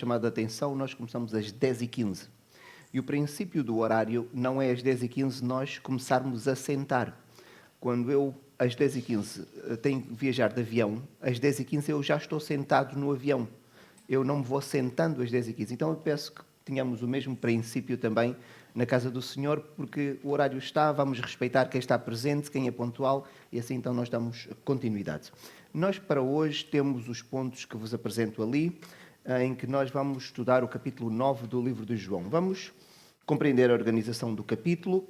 chamado a atenção, nós começamos às 10h15. E o princípio do horário não é às 10h15 nós começarmos a sentar. Quando eu, às 10h15, tenho que viajar de avião, às 10h15 eu já estou sentado no avião. Eu não me vou sentando às 10h15. Então eu peço que tenhamos o mesmo princípio também na casa do Senhor, porque o horário está, vamos respeitar quem está presente, quem é pontual, e assim então nós damos continuidade. Nós para hoje temos os pontos que vos apresento ali, em que nós vamos estudar o capítulo 9 do livro de João. Vamos compreender a organização do capítulo,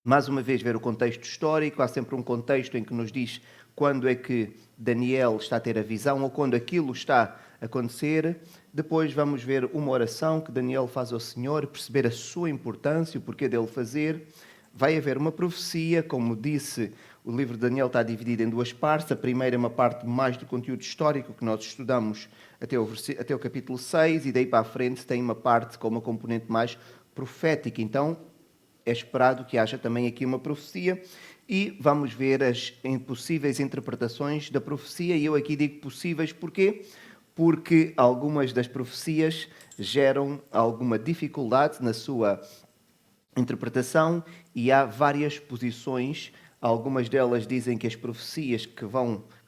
mais uma vez ver o contexto histórico. Há sempre um contexto em que nos diz quando é que Daniel está a ter a visão ou quando aquilo está a acontecer. Depois vamos ver uma oração que Daniel faz ao Senhor, perceber a sua importância, o porquê dele fazer. Vai haver uma profecia, como disse, o livro de Daniel está dividido em duas partes. A primeira é uma parte mais do conteúdo histórico que nós estudamos até o capítulo 6, e daí para a frente tem uma parte com uma componente mais profética. Então, é esperado que haja também aqui uma profecia e vamos ver as possíveis interpretações da profecia. E eu aqui digo possíveis porquê? Porque algumas das profecias geram alguma dificuldade na sua interpretação e há várias posições. Algumas delas dizem que as profecias que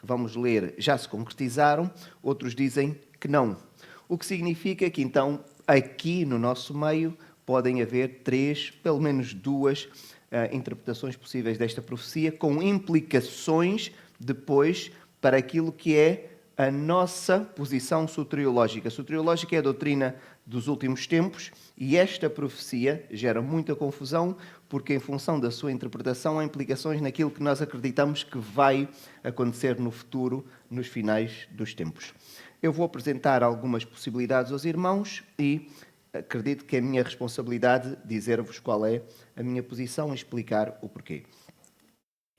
vamos ler já se concretizaram, outros dizem que não. O que significa que então aqui no nosso meio podem haver pelo menos duas interpretações possíveis desta profecia, com implicações depois para aquilo que é a nossa posição soteriológica. A soteriológica é a doutrina dos últimos tempos e esta profecia gera muita confusão porque, em função da sua interpretação, há implicações naquilo que nós acreditamos que vai acontecer no futuro, nos finais dos tempos. Eu vou apresentar algumas possibilidades aos irmãos e acredito que é a minha responsabilidade dizer-vos qual é a minha posição e explicar o porquê.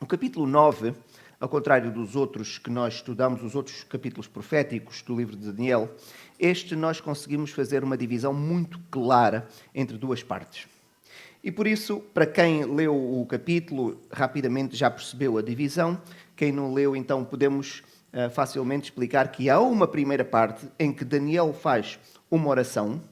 O capítulo 9, ao contrário dos outros que nós estudamos, os outros capítulos proféticos do livro de Daniel, este nós conseguimos fazer uma divisão muito clara entre duas partes. E por isso, para quem leu o capítulo, rapidamente já percebeu a divisão. Quem não leu, então podemos facilmente explicar que há uma primeira parte em que Daniel faz uma oração.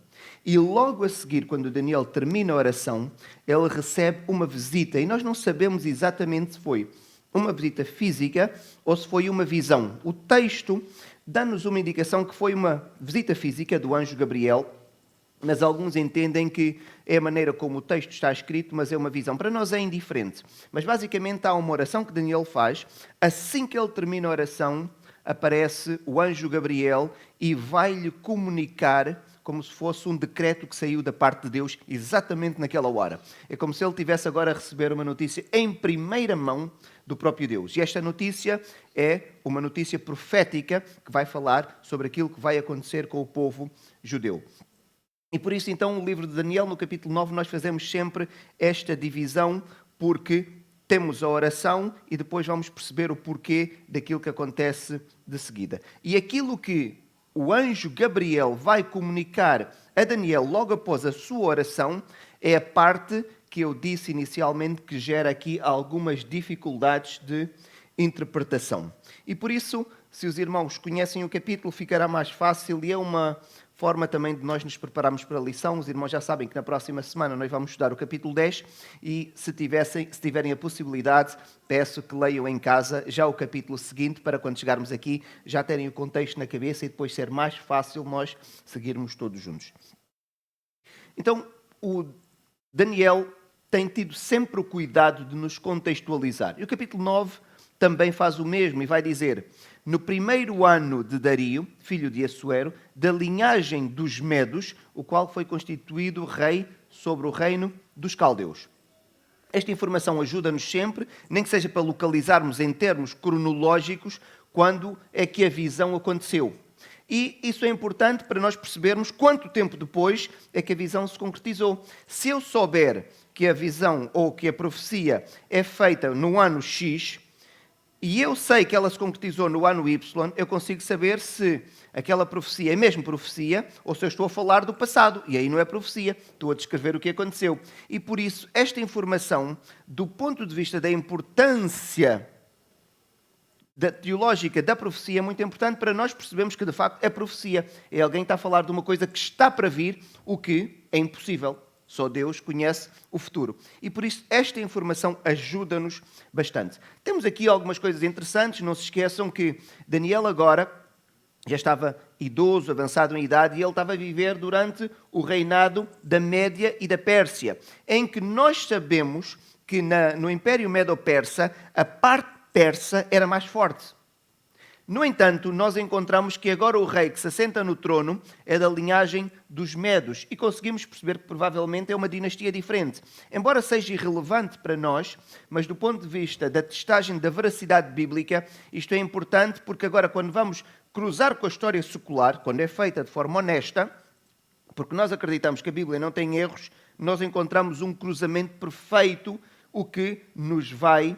E logo a seguir, quando Daniel termina a oração, ele recebe uma visita. E nós não sabemos exatamente se foi uma visita física ou se foi uma visão. O texto dá-nos uma indicação que foi uma visita física do anjo Gabriel, mas alguns entendem que é a maneira como o texto está escrito, mas é uma visão. Para nós é indiferente. Mas basicamente há uma oração que Daniel faz. Assim que ele termina a oração, aparece o anjo Gabriel e vai-lhe comunicar como se fosse um decreto que saiu da parte de Deus exatamente naquela hora. É como se ele tivesse agora a receber uma notícia em primeira mão do próprio Deus. E esta notícia é uma notícia profética que vai falar sobre aquilo que vai acontecer com o povo judeu. E por isso, então, o livro de Daniel, no capítulo 9, nós fazemos sempre esta divisão, porque temos a oração e depois vamos perceber o porquê daquilo que acontece de seguida. E aquilo que o anjo Gabriel vai comunicar a Daniel logo após a sua oração é a parte que eu disse inicialmente que gera aqui algumas dificuldades de interpretação. E por isso, se os irmãos conhecem o capítulo, ficará mais fácil e é uma forma também de nós nos prepararmos para a lição. Os irmãos já sabem que na próxima semana nós vamos estudar o capítulo 10 e se tiverem a possibilidade, peço que leiam em casa já o capítulo seguinte para quando chegarmos aqui já terem o contexto na cabeça e depois ser mais fácil nós seguirmos todos juntos. Então, o Daniel tem tido sempre o cuidado de nos contextualizar. E o capítulo 9 também faz o mesmo e vai dizer: no primeiro ano de Dario, filho de Assuero, da linhagem dos Medos, o qual foi constituído rei sobre o reino dos caldeus. Esta informação ajuda-nos sempre, nem que seja para localizarmos em termos cronológicos quando é que a visão aconteceu. E isso é importante para nós percebermos quanto tempo depois é que a visão se concretizou. Se eu souber que a visão ou que a profecia é feita no ano X, e eu sei que ela se concretizou no ano Y, eu consigo saber se aquela profecia é mesmo profecia ou se eu estou a falar do passado. E aí não é profecia, estou a descrever o que aconteceu. E por isso, esta informação, do ponto de vista da importância teológica da profecia é muito importante para nós percebermos que, de facto, é profecia. É alguém que está a falar de uma coisa que está para vir, o que é impossível. Só Deus conhece o futuro. E por isso esta informação ajuda-nos bastante. Temos aqui algumas coisas interessantes. Não se esqueçam que Daniel agora já estava idoso, avançado em idade, e ele estava a viver durante o reinado da Média e da Pérsia, em que nós sabemos que no Império Medo-Persa a parte persa era mais forte. No entanto, nós encontramos que agora o rei que se assenta no trono é da linhagem dos Medos e conseguimos perceber que provavelmente é uma dinastia diferente. Embora seja irrelevante para nós, mas do ponto de vista da testagem da veracidade bíblica, isto é importante porque agora quando vamos cruzar com a história secular, quando é feita de forma honesta, porque nós acreditamos que a Bíblia não tem erros, nós encontramos um cruzamento perfeito, o que nos vai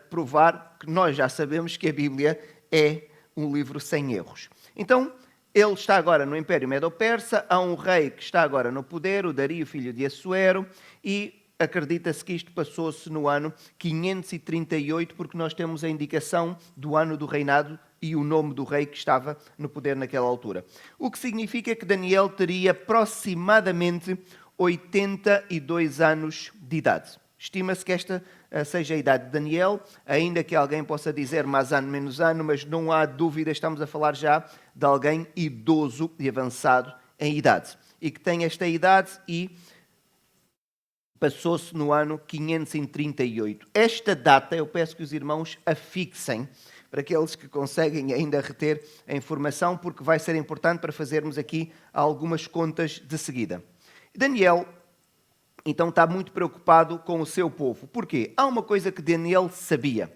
provar que nós já sabemos que a Bíblia é um livro sem erros. Então, ele está agora no Império Medo-Persa, há um rei que está agora no poder, o Dario, filho de Assuero, e acredita-se que isto passou-se no ano 538, porque nós temos a indicação do ano do reinado e o nome do rei que estava no poder naquela altura. O que significa que Daniel teria aproximadamente 82 anos de idade. Estima-se que esta seja a idade de Daniel, ainda que alguém possa dizer mais ano, menos ano, mas não há dúvida, estamos a falar já de alguém idoso e avançado em idade. E que tem esta idade e passou-se no ano 538. Esta data, eu peço que os irmãos a fixem, para aqueles que conseguem ainda reter a informação, porque vai ser importante para fazermos aqui algumas contas de seguida. Daniel então está muito preocupado com o seu povo. Porquê? Há uma coisa que Daniel sabia.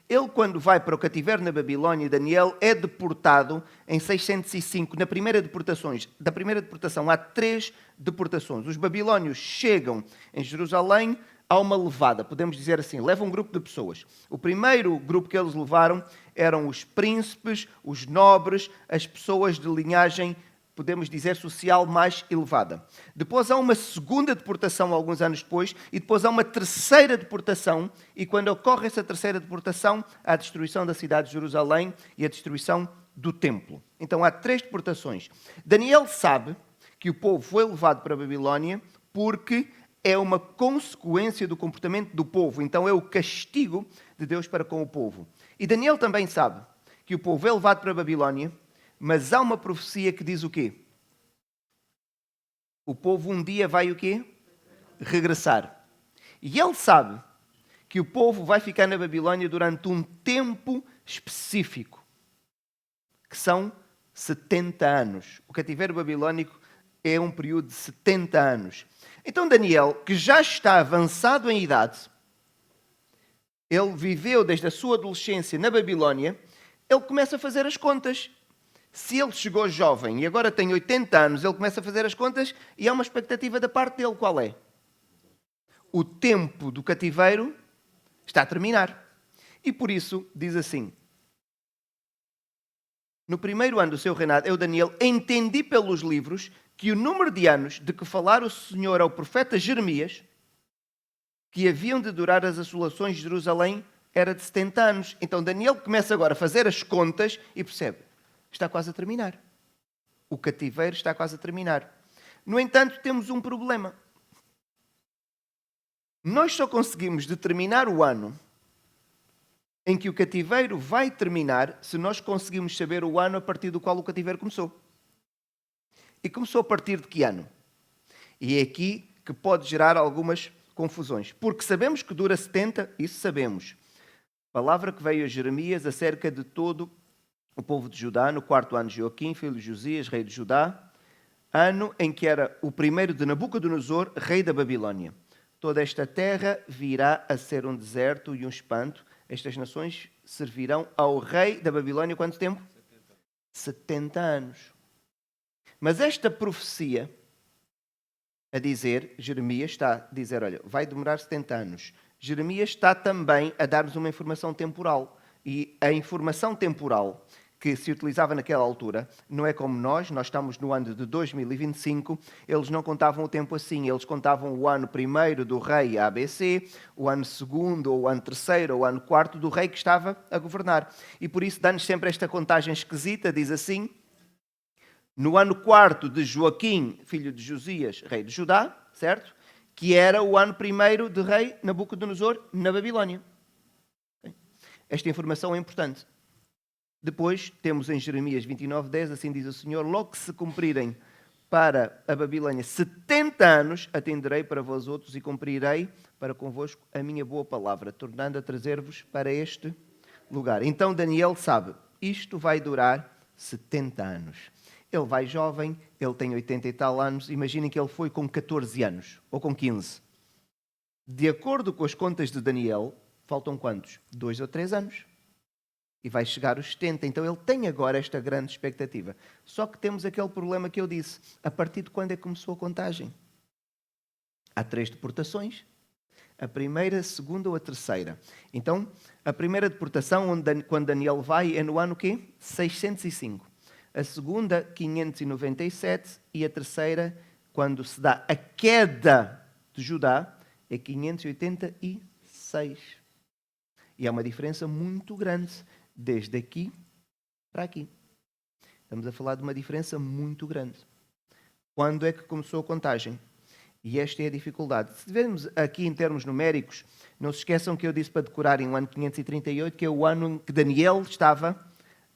Ele, quando vai para o cativeiro na Babilónia, Daniel é deportado em 605. Da primeira deportação há 3 deportações. Os babilónios chegam em Jerusalém, há uma levada, podemos dizer assim, levam um grupo de pessoas. O primeiro grupo que eles levaram eram os príncipes, os nobres, as pessoas de linhagem, podemos dizer, social mais elevada. Depois há uma segunda deportação, alguns anos depois, e depois há uma terceira deportação, e quando ocorre essa terceira deportação, há a destruição da cidade de Jerusalém e a destruição do templo. Então há 3 deportações. Daniel sabe que o povo foi levado para a Babilónia porque é uma consequência do comportamento do povo, então é o castigo de Deus para com o povo. E Daniel também sabe que o povo é levado para a Babilónia, mas há uma profecia que diz o quê? O povo um dia vai o quê? Regressar. E ele sabe que o povo vai ficar na Babilónia durante um tempo específico, que são 70 anos. O cativeiro babilónico é um período de 70 anos. Então Daniel, que já está avançado em idade, ele viveu desde a sua adolescência na Babilónia, ele começa a fazer as contas. Se ele chegou jovem e agora tem 80 anos, ele começa a fazer as contas e há uma expectativa da parte dele. Qual é? O tempo do cativeiro está a terminar. E por isso diz assim: no primeiro ano do seu reinado, eu, Daniel, entendi pelos livros que o número de anos de que falara o Senhor ao profeta Jeremias, que haviam de durar as assolações de Jerusalém, era de 70 anos. Então Daniel começa agora a fazer as contas e percebe: está quase a terminar. O cativeiro está quase a terminar. No entanto, temos um problema. Nós só conseguimos determinar o ano em que o cativeiro vai terminar se nós conseguimos saber o ano a partir do qual o cativeiro começou. E começou a partir de que ano? E é aqui que pode gerar algumas confusões. Porque sabemos que dura 70, isso sabemos. Palavra que veio a Jeremias acerca de todo o povo de Judá, no 4º ano de Joaquim, filho de Josias, rei de Judá, ano em que era o primeiro de Nabucodonosor, rei da Babilónia. Toda esta terra virá a ser um deserto e um espanto. Estas nações servirão ao rei da Babilónia quanto tempo? 70 anos. Mas esta profecia, a dizer, Jeremias está a dizer, olha, vai demorar 70 anos. Jeremias está também a dar-nos uma informação temporal. E a informação temporal que se utilizava naquela altura não é como nós estamos no ano de 2025, eles não contavam o tempo assim, eles contavam o ano primeiro do rei ABC, o ano segundo, ou o ano terceiro, ou o ano quarto do rei que estava a governar. E por isso dá-nos sempre esta contagem esquisita, diz assim: no ano quarto de Joaquim, filho de Josias, rei de Judá, certo? Que era o ano primeiro de rei Nabucodonosor na Babilónia. Esta informação é importante. Depois temos em Jeremias 29:10, assim diz o Senhor: logo que se cumprirem para a Babilónia 70 anos, atenderei para vós outros e cumprirei para convosco a minha boa palavra, tornando a trazer-vos para este lugar. Então Daniel sabe, isto vai durar 70 anos. Ele vai jovem, ele tem 80 e tal anos, imaginem que ele foi com 14 anos, ou com 15. De acordo com as contas de Daniel, faltam quantos? 2 ou 3 anos. E vai chegar aos 70. Então ele tem agora esta grande expectativa. Só que temos aquele problema que eu disse. A partir de quando é que começou a contagem? Há 3 deportações. A primeira, a segunda ou a terceira. Então, a primeira deportação, quando Daniel vai, é no ano quê? 605. A segunda, 597. E a terceira, quando se dá a queda de Judá, é 586. E há uma diferença muito grande desde aqui para aqui. Estamos a falar de uma diferença muito grande. Quando é que começou a contagem? E esta é a dificuldade. Se vermos aqui em termos numéricos, não se esqueçam que eu disse para decorarem o ano 538, que é o ano em que Daniel estava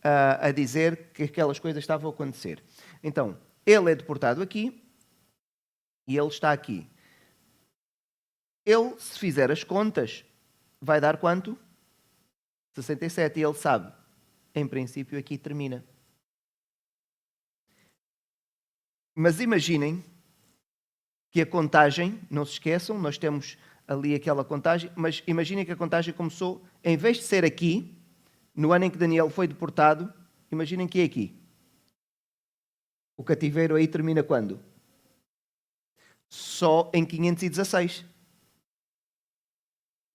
a dizer que aquelas coisas estavam a acontecer. Então, ele é deportado aqui e ele está aqui. Ele, se fizer as contas, vai dar quanto? 67. E ele sabe, em princípio, aqui termina. Mas imaginem que a contagem, não se esqueçam, nós temos ali aquela contagem, mas imaginem que a contagem começou, em vez de ser aqui, no ano em que Daniel foi deportado, imaginem que é aqui. O cativeiro aí termina quando? Só em 516.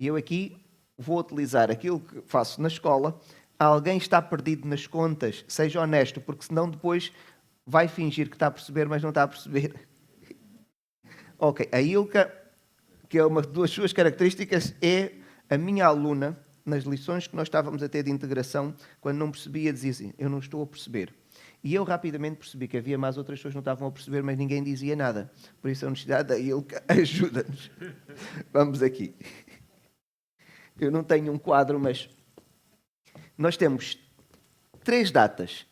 E eu aqui vou utilizar aquilo que faço na escola. Alguém está perdido nas contas, seja honesto, porque senão depois vai fingir que está a perceber, mas não está a perceber. Ok, a Ilka, que é uma das suas características, é a minha aluna nas lições que nós estávamos a ter de integração, quando não percebia, dizia assim, eu não estou a perceber. E eu rapidamente percebi que havia mais outras pessoas que não estavam a perceber, mas ninguém dizia nada. Por isso a universidade da Ilka ajuda-nos. Vamos aqui. Eu não tenho um quadro, mas nós temos 3 datas.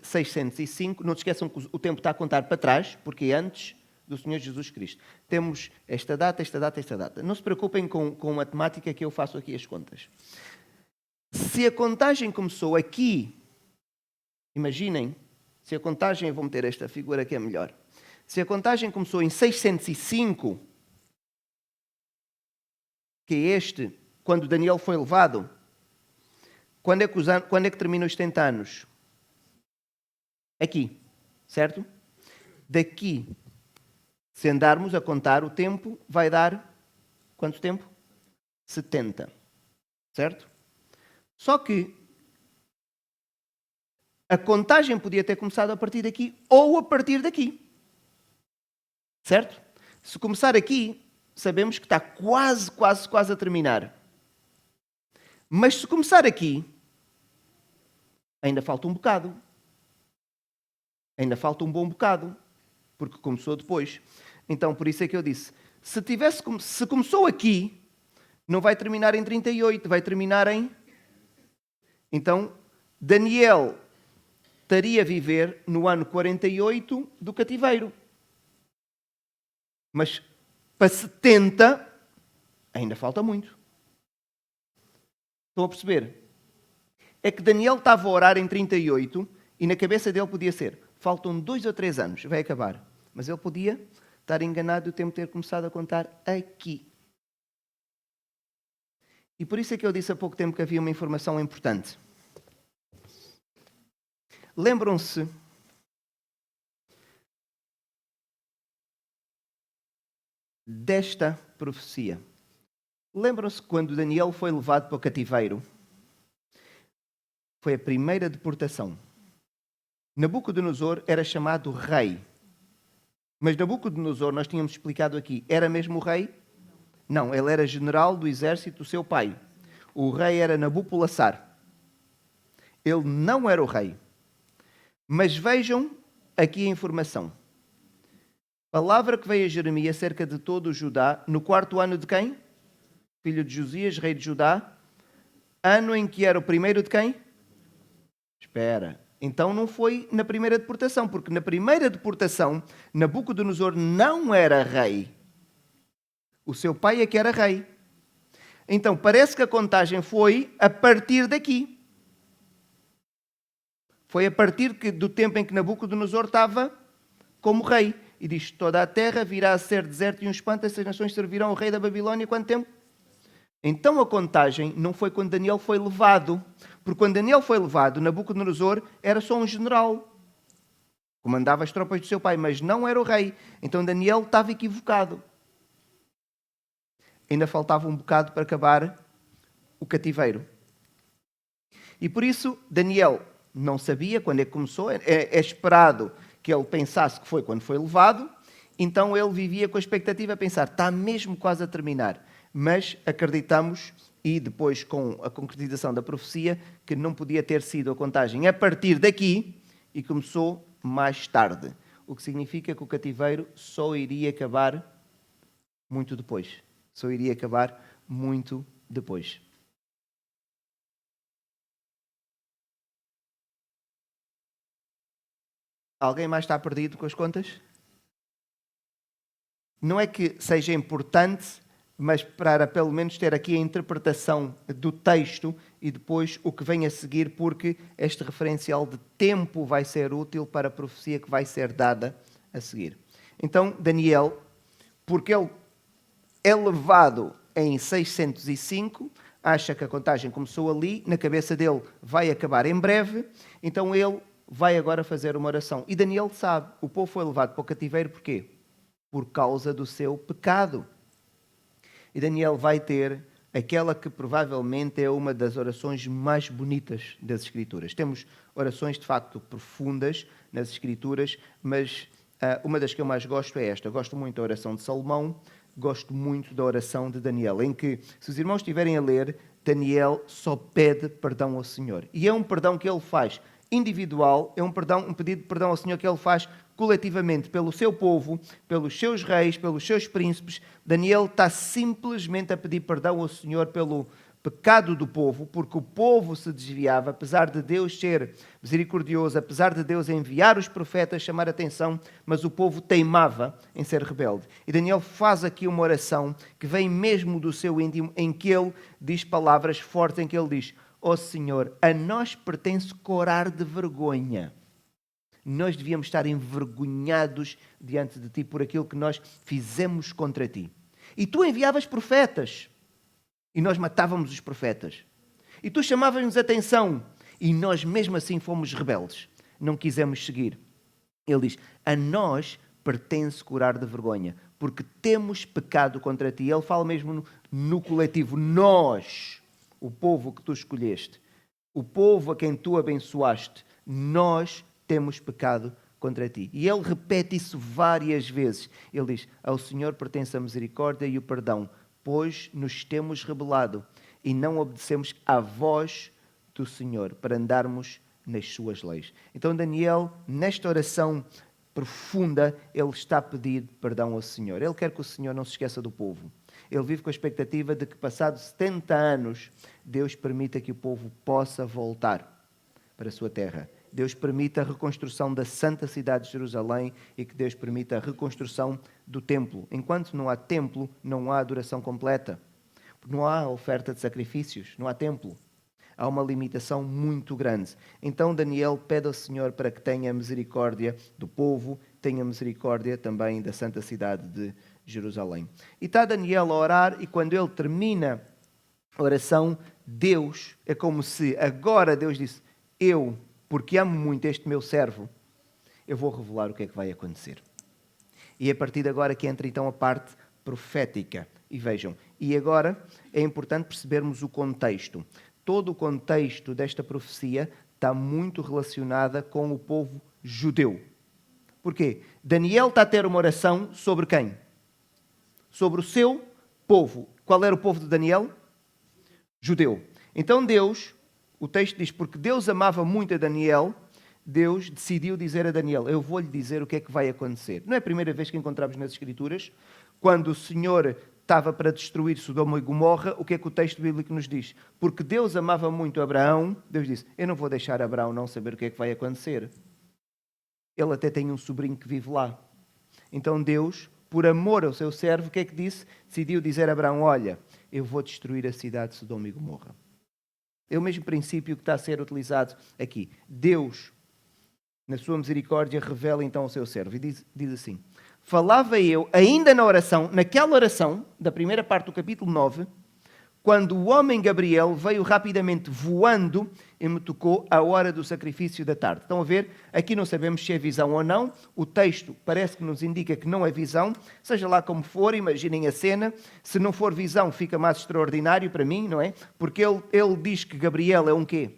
605, não se esqueçam que o tempo está a contar para trás, porque é antes do Senhor Jesus Cristo. Temos esta data, esta data, esta data. Não se preocupem com a matemática que eu faço aqui as contas. Se a contagem começou aqui, imaginem, se a contagem, vou meter esta figura que é melhor. Se a contagem começou em 605, que é este, quando Daniel foi levado, quando é que terminam os 70 anos? Aqui, certo? Daqui, se andarmos a contar o tempo, vai dar quanto tempo? 70, certo? Só que a contagem podia ter começado a partir daqui ou a partir daqui, certo? Se começar aqui, sabemos que está quase a terminar. Mas se começar aqui, ainda falta um bocado. Ainda falta um bom bocado, porque começou depois. Então, por isso é que eu disse, se começou aqui, não vai terminar em 38, vai terminar em... Então, Daniel estaria a viver no ano 48 do cativeiro. Mas para 70, ainda falta muito. Estão a perceber? É que Daniel estava a orar em 38 e na cabeça dele podia ser, faltam 2 ou 3 anos, vai acabar. Mas ele podia estar enganado e o tempo ter começado a contar aqui. E por isso é que eu disse há pouco tempo que havia uma informação importante. Lembram-se desta profecia? Lembram-se quando Daniel foi levado para o cativeiro? Foi a primeira deportação. Nabucodonosor era chamado rei. Mas Nabucodonosor, nós tínhamos explicado aqui, era mesmo o rei? Não, ele era general do exército do seu pai. O rei era Nabopolassar. Ele não era o rei. Mas vejam aqui a informação. Palavra que veio a Jeremias acerca de todo o Judá, no 4º ano de quem? Filho de Josias, rei de Judá. Ano em que era o primeiro de quem? Espera. Então não foi na primeira deportação, porque na primeira deportação Nabucodonosor não era rei. O seu pai é que era rei. Então parece que a contagem foi a partir daqui. Foi a partir do tempo em que Nabucodonosor estava como rei. E diz, toda a terra virá a ser deserto e um espanto, essas nações servirão ao rei da Babilônia quanto tempo? Então a contagem não foi quando Daniel foi levado. Porque quando Daniel foi levado, Nabucodonosor era só um general. Comandava as tropas do seu pai, mas não era o rei. Então Daniel estava equivocado. Ainda faltava um bocado para acabar o cativeiro. E por isso Daniel não sabia quando é que começou. É esperado que ele pensasse que foi quando foi levado. Então ele vivia com a expectativa a pensar, está mesmo quase a terminar. Mas acreditamos, e depois com a concretização da profecia, que não podia ter sido a contagem a partir daqui e começou mais tarde. O que significa que o cativeiro só iria acabar muito depois. Só iria acabar muito depois. Alguém mais está perdido com as contas? Não é que seja importante, mas para pelo menos ter aqui a interpretação do texto e depois o que vem a seguir, porque este referencial de tempo vai ser útil para a profecia que vai ser dada a seguir. Então, Daniel, porque ele é levado em 605, acha que a contagem começou ali, na cabeça dele vai acabar em breve, então ele vai agora fazer uma oração. E Daniel sabe, o povo foi levado para o cativeiro porquê? Por causa do seu pecado. E Daniel vai ter aquela que provavelmente é uma das orações mais bonitas das Escrituras. Temos orações de facto profundas nas Escrituras, mas uma das que eu mais gosto é esta. Eu gosto muito da oração de Salomão, gosto muito da oração de Daniel, em que, se os irmãos estiverem a ler, Daniel só pede perdão ao Senhor. E é um perdão que ele faz individual, é um pedido de perdão ao Senhor que ele faz coletivamente pelo seu povo, pelos seus reis, pelos seus príncipes. Daniel está simplesmente a pedir perdão ao Senhor pelo pecado do povo, porque o povo se desviava, apesar de Deus ser misericordioso, apesar de Deus enviar os profetas, chamar a atenção, mas o povo teimava em ser rebelde. E Daniel faz aqui uma oração que vem mesmo do seu íntimo, em que ele diz palavras fortes, em que ele diz: ó Senhor, a nós pertence corar de vergonha. Nós devíamos estar envergonhados diante de ti por aquilo que nós fizemos contra ti. E tu enviavas profetas, e nós matávamos os profetas. E tu chamavas-nos atenção, e nós mesmo assim fomos rebeldes. Não quisemos seguir. Ele diz, a nós pertence curar de vergonha, porque temos pecado contra ti. Ele fala mesmo no coletivo, nós, o povo que tu escolheste, o povo a quem tu abençoaste, nós temos pecado contra ti. E ele repete isso várias vezes. Ele diz, ao Senhor pertence a misericórdia e o perdão, pois nos temos rebelado e não obedecemos à voz do Senhor para andarmos nas suas leis. Então Daniel, nesta oração profunda, ele está a pedir perdão ao Senhor. Ele quer que o Senhor não se esqueça do povo. Ele vive com a expectativa de que, passados 70 anos, Deus permita que o povo possa voltar para a sua terra. Deus permita a reconstrução da santa cidade de Jerusalém e que Deus permita a reconstrução do templo. Enquanto não há templo, não há adoração completa. Não há oferta de sacrifícios, não há templo. Há uma limitação muito grande. Então Daniel pede ao Senhor para que tenha misericórdia do povo, tenha misericórdia também da santa cidade de Jerusalém. E está Daniel a orar e quando ele termina a oração, Deus, é como se agora Deus disse, eu, porque amo muito este meu servo, eu vou revelar o que é que vai acontecer. E a partir de agora que entra então a parte profética. E vejam, e agora é importante percebermos o contexto. Todo o contexto desta profecia está muito relacionada com o povo judeu. Porquê? Daniel está a ter uma oração sobre quem? Sobre o seu povo. Qual era o povo de Daniel? Judeu. Então Deus, o texto diz, porque Deus amava muito a Daniel, Deus decidiu dizer a Daniel, eu vou-lhe dizer o que é que vai acontecer. Não é a primeira vez que encontramos nas Escrituras, quando o Senhor estava para destruir Sodoma e Gomorra, o que é que o texto bíblico nos diz? Porque Deus amava muito Abraão, Deus disse, eu não vou deixar Abraão não saber o que é que vai acontecer. Ele até tem um sobrinho que vive lá. Então Deus, por amor ao seu servo, o que é que disse? Decidiu dizer a Abraão, olha, eu vou destruir a cidade de Sodoma e Gomorra. É o mesmo princípio que está a ser utilizado aqui. Deus, na sua misericórdia, revela então ao seu servo. E diz assim, falava eu, ainda na oração, naquela oração, da primeira parte do capítulo 9, quando o homem Gabriel veio rapidamente voando e me tocou à hora do sacrifício da tarde. Estão a ver? Aqui não sabemos se é visão ou não. O texto parece que nos indica que não é visão. Seja lá como for, imaginem a cena. Se não for visão, fica mais extraordinário para mim, não é? Porque ele diz que Gabriel é um quê?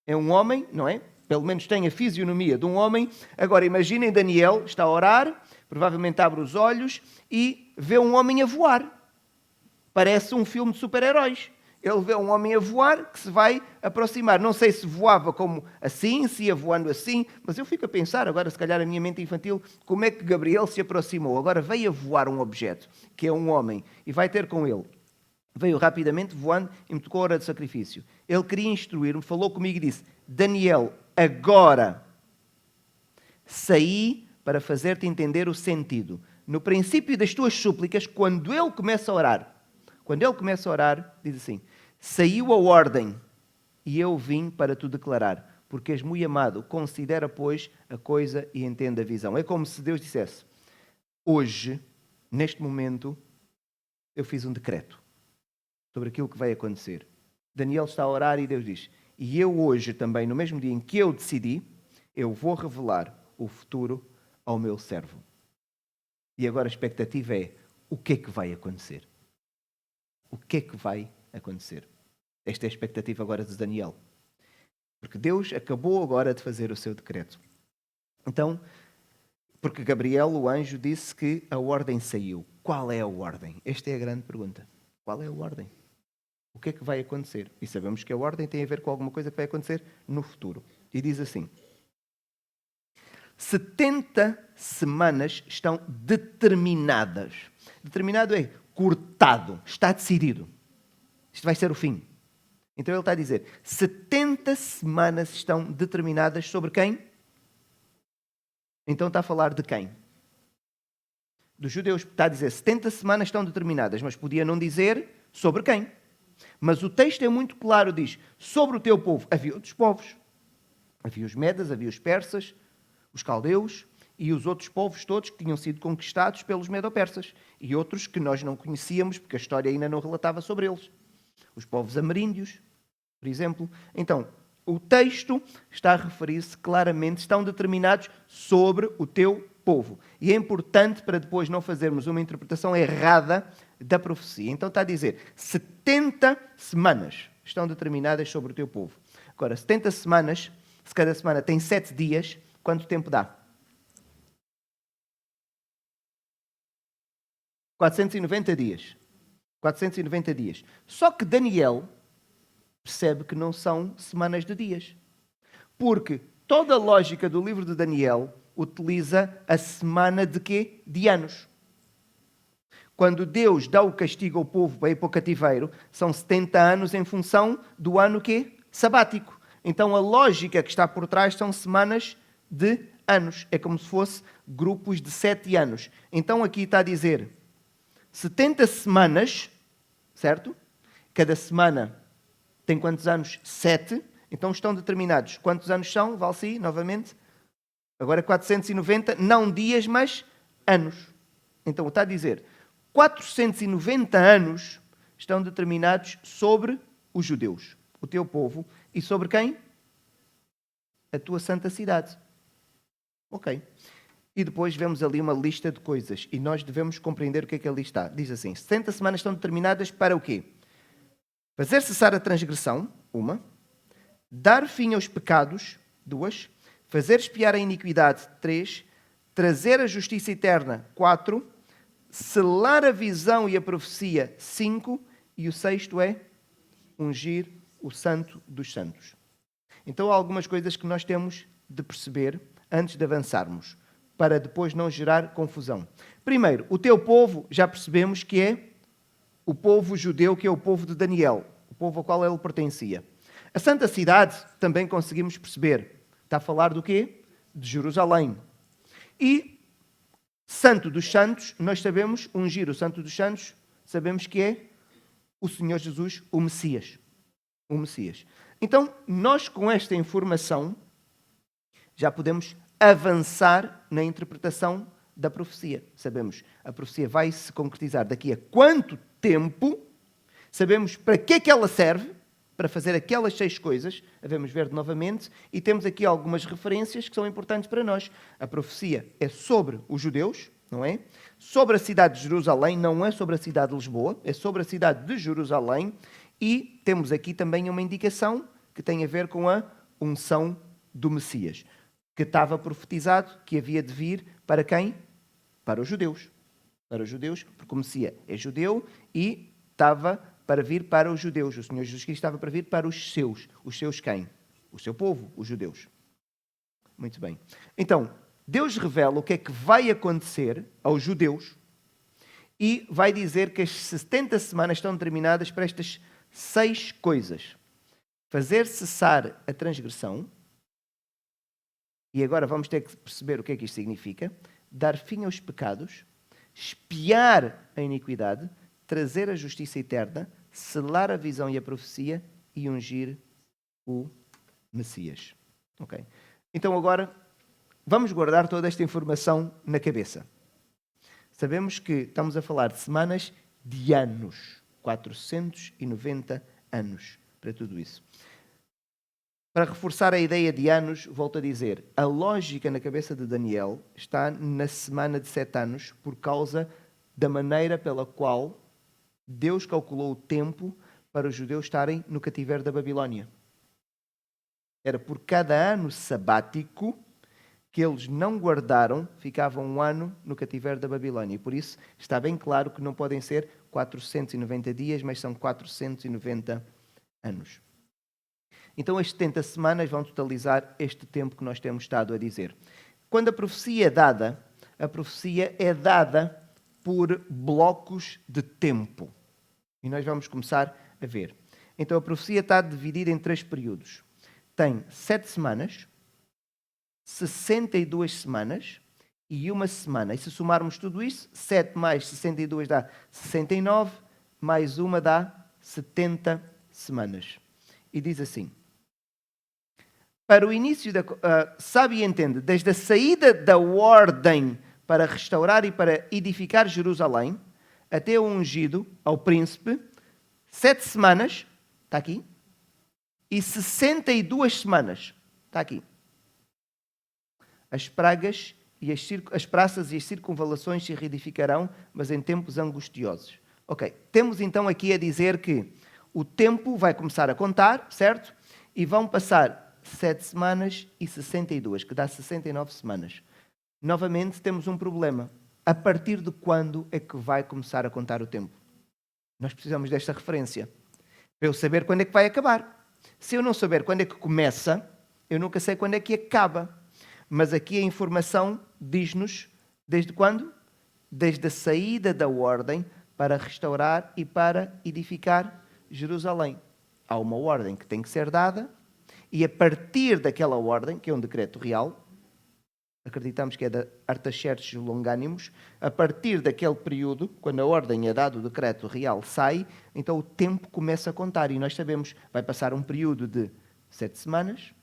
É um homem, não é? Pelo menos tem a fisionomia de um homem. Agora, imaginem Daniel, está a orar, provavelmente abre os olhos e vê um homem a voar. Parece um filme de super-heróis. Ele vê um homem a voar que se vai aproximar. Não sei se voava como assim, se ia voando assim, mas eu fico a pensar, agora se calhar a minha mente infantil, como é que Gabriel se aproximou. Agora veio a voar um objeto, que é um homem, e vai ter com ele. Veio rapidamente voando e me tocou a hora de sacrifício. Ele queria instruir-me, falou comigo e disse, Daniel, agora saí para fazer-te entender o sentido. No princípio das tuas súplicas, quando ele começa a orar, diz assim, saiu a ordem e eu vim para te declarar, porque és muito amado, considera, pois, a coisa e entenda a visão. É como se Deus dissesse, hoje, neste momento, eu fiz um decreto sobre aquilo que vai acontecer. Daniel está a orar e Deus diz, e eu hoje também, no mesmo dia em que eu decidi, eu vou revelar o futuro ao meu servo. E agora a expectativa é, o que é que vai acontecer? O que é que vai acontecer? Esta é a expectativa agora de Daniel. Porque Deus acabou agora de fazer o seu decreto. Então, porque Gabriel, o anjo, disse que a ordem saiu. Qual é a ordem? Esta é a grande pergunta. Qual é a ordem? O que é que vai acontecer? E sabemos que a ordem tem a ver com alguma coisa que vai acontecer no futuro. E diz assim, 70 semanas estão determinadas. Determinado é cortado, está decidido. Isto vai ser o fim. Então ele está a dizer, 70 semanas estão determinadas sobre quem? Então está a falar de quem? Dos judeus. Está a dizer, 70 semanas estão determinadas, mas podia não dizer sobre quem. Mas o texto é muito claro, diz, sobre o teu povo. Havia outros povos. Havia os medas, havia os persas, os caldeus e os outros povos todos que tinham sido conquistados pelos medo-persas. E outros que nós não conhecíamos, porque a história ainda não relatava sobre eles. Os povos ameríndios, por exemplo. Então, o texto está a referir-se claramente, estão determinados sobre o teu povo. E é importante para depois não fazermos uma interpretação errada da profecia. Então está a dizer, 70 semanas estão determinadas sobre o teu povo. Agora, 70 semanas, se cada semana tem 7 dias, quanto tempo dá? 490 dias. 490 dias. Só que Daniel percebe que não são semanas de dias. Porque toda a lógica do livro de Daniel utiliza a semana de quê? De anos. Quando Deus dá o castigo ao povo para ir para o cativeiro, são 70 anos em função do ano quê? Sabático. Então a lógica que está por trás são semanas de anos. É como se fosse grupos de 7 anos. Então aqui está a dizer 70 semanas, certo? Cada semana tem quantos anos? 7. Então estão determinados. Quantos anos são, Valci, novamente? Agora 490, não dias, mas anos. Então está a dizer, 490 anos estão determinados sobre os judeus, o teu povo, e sobre quem? A tua santa cidade. Ok. E depois vemos ali uma lista de coisas, e nós devemos compreender o que é que ali está. Diz assim, 70 semanas estão determinadas para o quê? Fazer cessar a transgressão, uma. dar fim aos pecados, 2, fazer expiar a iniquidade, 3, trazer a justiça eterna, 4, selar a visão e a profecia, 5, e o 6º é ungir o santo dos santos. Então há algumas coisas que nós temos de perceber antes de avançarmos, para depois não gerar confusão. Primeiro, o teu povo, já percebemos que é o povo judeu, que é o povo de Daniel, o povo ao qual ele pertencia. A Santa Cidade, também conseguimos perceber, está a falar do quê? De Jerusalém. E Santo dos Santos, nós sabemos, ungir o Santo dos Santos, sabemos que é o Senhor Jesus, o Messias. O Messias. Então, nós com esta informação, já podemos avançar na interpretação da profecia. Sabemos, a profecia vai se concretizar daqui a quanto tempo, sabemos para que é que ela serve, para fazer aquelas 6 coisas, devemos ver novamente, e temos aqui algumas referências que são importantes para nós. A profecia é sobre os judeus, não é? Sobre a cidade de Jerusalém, não é sobre a cidade de Lisboa, é sobre a cidade de Jerusalém, e temos aqui também uma indicação que tem a ver com a unção do Messias, que estava profetizado que havia de vir para quem? Para os judeus. Para os judeus, porque o Messias é judeu e estava para vir para os judeus. O Senhor Jesus Cristo estava para vir para os seus. Os seus quem? O seu povo, os judeus. Muito bem. Então, Deus revela o que é que vai acontecer aos judeus e vai dizer que as 70 semanas estão determinadas para estas 6 coisas. Fazer cessar a transgressão, e agora vamos ter que perceber o que é que isto significa, dar fim aos pecados, expiar a iniquidade, trazer a justiça eterna, selar a visão e a profecia e ungir o Messias. Ok? Então agora vamos guardar toda esta informação na cabeça. Sabemos que estamos a falar de semanas de anos. 490 anos para tudo isso. Para reforçar a ideia de anos, volto a dizer, a lógica na cabeça de Daniel está na semana de 7 anos por causa da maneira pela qual Deus calculou o tempo para os judeus estarem no cativeiro da Babilónia. Era por cada ano sabático que eles não guardaram, ficavam um ano no cativeiro da Babilónia. E por isso está bem claro que não podem ser 490 dias, mas são 490 anos. Então as 70 semanas vão totalizar este tempo que nós temos estado a dizer. Quando a profecia é dada por blocos de tempo. E nós vamos começar a ver. Então a profecia está dividida em 3 períodos. Tem 7 semanas, 62 semanas e 1 semana. E se somarmos tudo isso, 7 mais 62 dá 69, mais 1 dá 70 semanas. E diz assim: para o início da... sabe e entende, desde a saída da ordem para restaurar e para edificar Jerusalém, até o ungido ao príncipe, 7 semanas, está aqui, e 62 semanas, está aqui. As pragas e as praças e as circunvalações se reedificarão, mas em tempos angustiosos. Ok, temos então aqui a dizer que o tempo vai começar a contar, certo? E vão passar 7 semanas e 62, que dá 69 semanas. Novamente temos um problema. A partir de quando é que vai começar a contar o tempo? Nós precisamos desta referência para eu saber quando é que vai acabar. Se eu não saber quando é que começa, eu nunca sei quando é que acaba. Mas aqui a informação diz-nos desde quando? Desde a saída da ordem para restaurar e para edificar Jerusalém. Há uma ordem que tem que ser dada e a partir daquela ordem, que é um decreto real, acreditamos que é da Artaxerxes Longânimos, a partir daquele período, quando a ordem é dada, o decreto real sai, então o tempo começa a contar. E nós sabemos, vai passar um período de 7 semanas,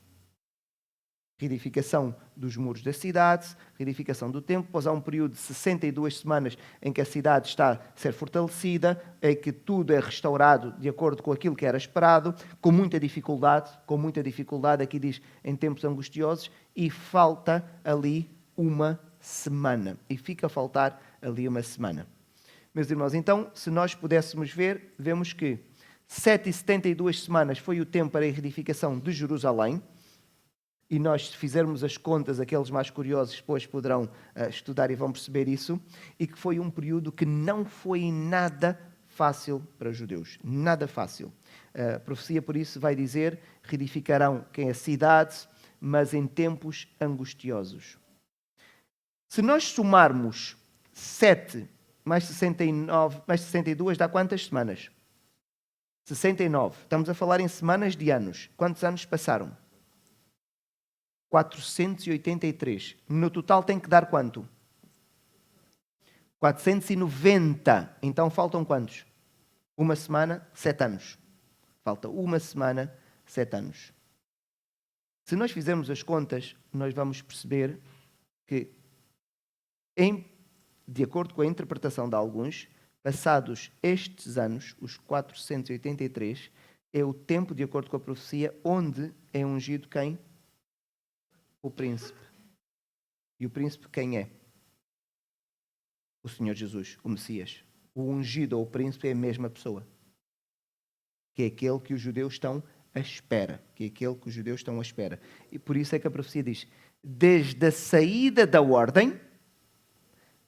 reedificação dos muros da cidade, reedificação do templo, depois há um período de 62 semanas em que a cidade está a ser fortalecida, em que tudo é restaurado de acordo com aquilo que era esperado, com muita dificuldade, aqui diz em tempos angustiosos, e falta ali uma semana. E fica a faltar ali uma semana. Meus irmãos, então, se nós pudéssemos ver, vemos que 7 e 72 semanas foi o tempo para a reedificação de Jerusalém. E nós, se fizermos as contas, aqueles mais curiosos depois poderão estudar e vão perceber isso, e que foi um período que não foi nada fácil para os judeus. Nada fácil. A profecia, por isso, vai dizer, reedificarão quem é a cidade, mas em tempos angustiosos. Se nós somarmos 7 mais 69, mais 62, dá quantas semanas? 69. Estamos a falar em semanas de anos. Quantos anos passaram? 483. No total tem que dar quanto? 490. Então faltam quantos? Uma semana, 7 anos. Falta uma semana, 7 anos. Se nós fizermos as contas, nós vamos perceber que, de acordo com a interpretação de alguns, passados estes anos, os 483, é o tempo, de acordo com a profecia, onde é ungido quem? O príncipe. E o príncipe quem é? O Senhor Jesus, o Messias. O ungido ou o príncipe é a mesma pessoa. Que é aquele que os judeus estão à espera. E por isso é que a profecia diz, desde a saída da ordem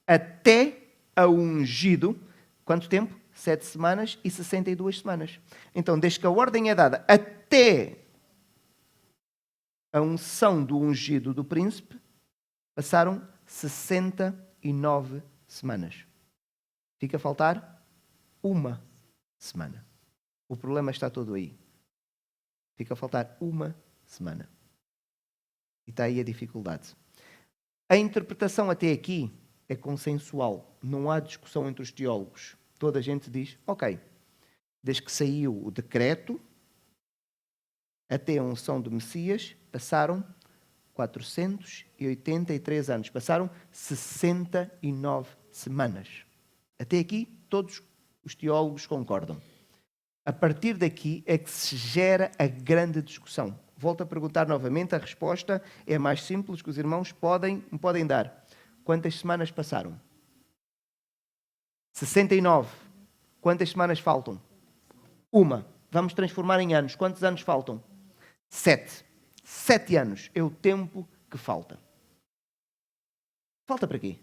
até a ungido, quanto tempo? 7 semanas e 62 semanas. Então, desde que a ordem é dada até a unção do ungido do príncipe, passaram 69 semanas. Fica a faltar uma semana. O problema está todo aí. Fica a faltar uma semana. E está aí a dificuldade. A interpretação até aqui é consensual. Não há discussão entre os teólogos. Toda a gente diz, ok, desde que saiu o decreto até a unção do Messias, passaram 483 anos. Passaram 69 semanas. Até aqui, todos os teólogos concordam. A partir daqui é que se gera a grande discussão. Volto a perguntar novamente, a resposta é mais simples que os irmãos me podem dar. Quantas semanas passaram? 69. Quantas semanas faltam? Uma. Vamos transformar em anos. Quantos anos faltam? 7. 7 anos é o tempo que falta. Falta para quê?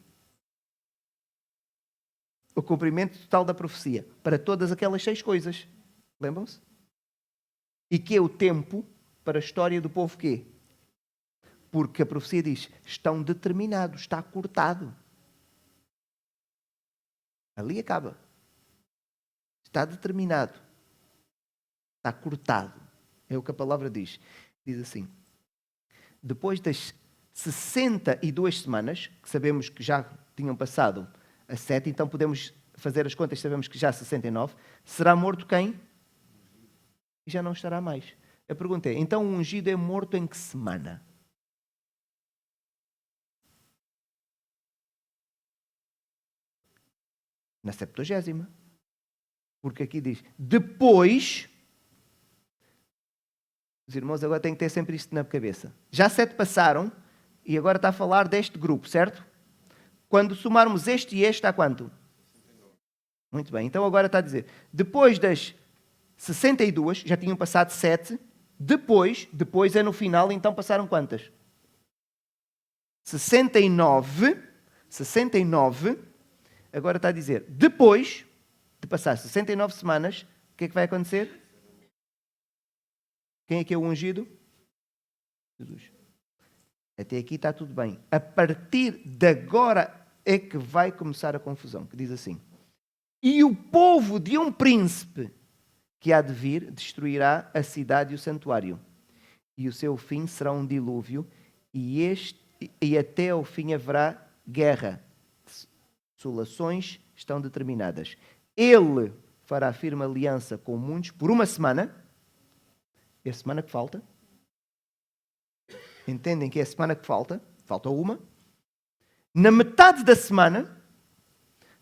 O cumprimento total da profecia. Para todas aquelas 6 coisas. Lembram-se? E que é o tempo para a história do povo quê? Porque a profecia diz, estão determinados, está cortado. Ali acaba. Está determinado. Está cortado. É o que a palavra diz. Diz assim, depois das 62 semanas, que sabemos que já tinham passado a 7, então podemos fazer as contas, sabemos que já 69, será morto quem? E já não estará mais. A pergunta é, então o ungido é morto em que semana? Na 70ª. Porque aqui diz, depois, os irmãos agora têm que ter sempre isto na cabeça. Já 7 passaram e agora está a falar deste grupo, certo? Quando somarmos este e este, há quanto? Muito bem, então agora está a dizer, depois das 62, já tinham passado 7, depois é no final, então passaram quantas? 69, agora está a dizer, depois de passar 69 semanas, o que é que vai acontecer? Quem é que é o ungido? Jesus. Até aqui está tudo bem. A partir de agora é que vai começar a confusão, que diz assim, e o povo de um príncipe que há de vir destruirá a cidade e o santuário, e o seu fim será um dilúvio, e até ao fim haverá guerra. Desolações estão determinadas. Ele fará firme aliança com muitos por uma semana. É a semana que falta. Entendem que é a semana que falta? Falta uma. Na metade da semana,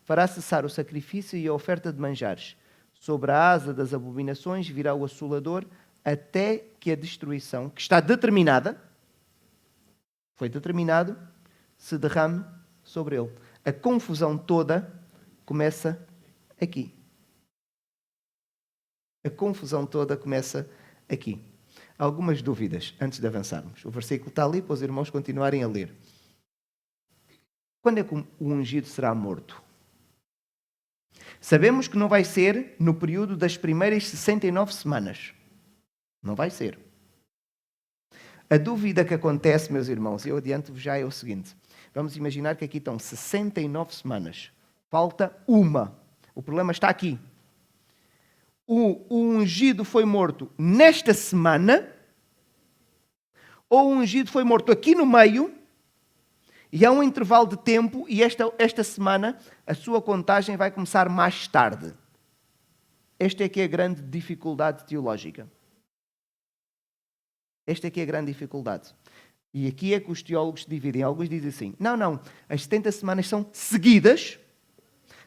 fará cessar o sacrifício e a oferta de manjares. Sobre a asa das abominações virá o assolador, até que a destruição, que está determinada, foi determinado, se derrame sobre ele. A confusão toda começa aqui. A confusão toda começa aqui. Algumas dúvidas antes de avançarmos. O versículo está ali para os irmãos continuarem a ler. Quando é que o ungido será morto? Sabemos que não vai ser no período das primeiras 69 semanas. Não vai ser. A dúvida que acontece, meus irmãos, eu adianto-vos já, é o seguinte. Vamos imaginar que aqui estão 69 semanas. Falta uma. O problema está aqui. O ungido foi morto nesta semana, ou o ungido foi morto aqui no meio, e há um intervalo de tempo, e esta semana a sua contagem vai começar mais tarde. Esta é que é a grande dificuldade teológica. Esta é que é a grande dificuldade. E aqui é que os teólogos se dividem. Alguns dizem assim, não, as 70 semanas são seguidas.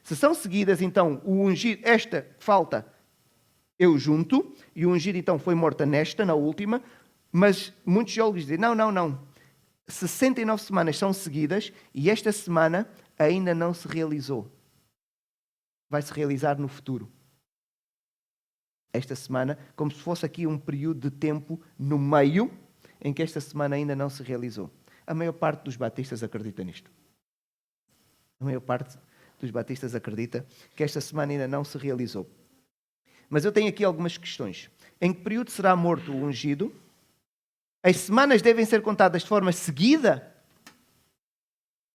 Se são seguidas, então, o ungido, esta falta, eu junto, e o ungido, então, foi morta nesta, na última, mas muitos teólogos dizem, não. 69 semanas são seguidas e esta semana ainda não se realizou. Vai se realizar no futuro. Esta semana, como se fosse aqui um período de tempo no meio em que esta semana ainda não se realizou. A maior parte dos batistas acredita nisto. A maior parte dos batistas acredita que esta semana ainda não se realizou. Mas eu tenho aqui algumas questões. Em que período será morto o ungido? As semanas devem ser contadas de forma seguida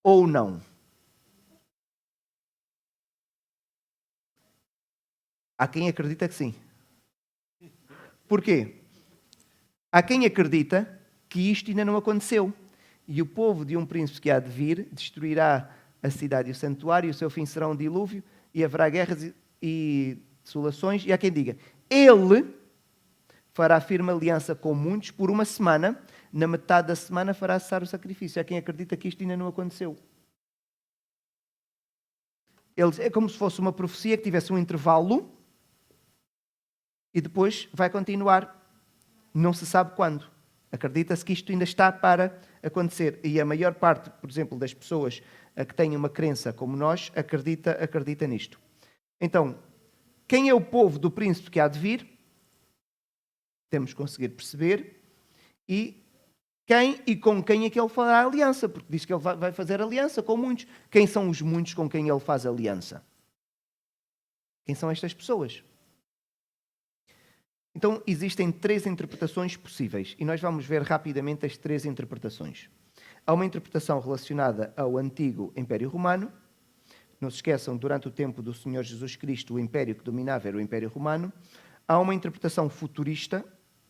ou não? Há quem acredita que sim. Porquê? Há quem acredita que isto ainda não aconteceu. E o povo de um príncipe que há de vir destruirá a cidade e o santuário, e o seu fim será um dilúvio, e haverá guerras e desolações. E há quem diga, ele fará firme aliança com muitos por uma semana, na metade da semana fará cessar o sacrifício. Há quem acredita que isto ainda não aconteceu. É como se fosse uma profecia que tivesse um intervalo e depois vai continuar. Não se sabe quando. Acredita-se que isto ainda está para acontecer. E a maior parte, por exemplo, das pessoas que têm uma crença como nós, acredita nisto. Então, quem é o povo do príncipe que há de vir? Temos que conseguir perceber. E quem e com quem é que ele fará aliança? Porque diz que ele vai fazer aliança com muitos. Quem são os muitos com quem ele faz aliança? Quem são estas pessoas? Então, existem 3 interpretações possíveis. E nós vamos ver rapidamente as 3 interpretações. Há uma interpretação relacionada ao antigo Império Romano. Não se esqueçam, durante o tempo do Senhor Jesus Cristo, o império que dominava era o Império Romano. Há uma interpretação futurista,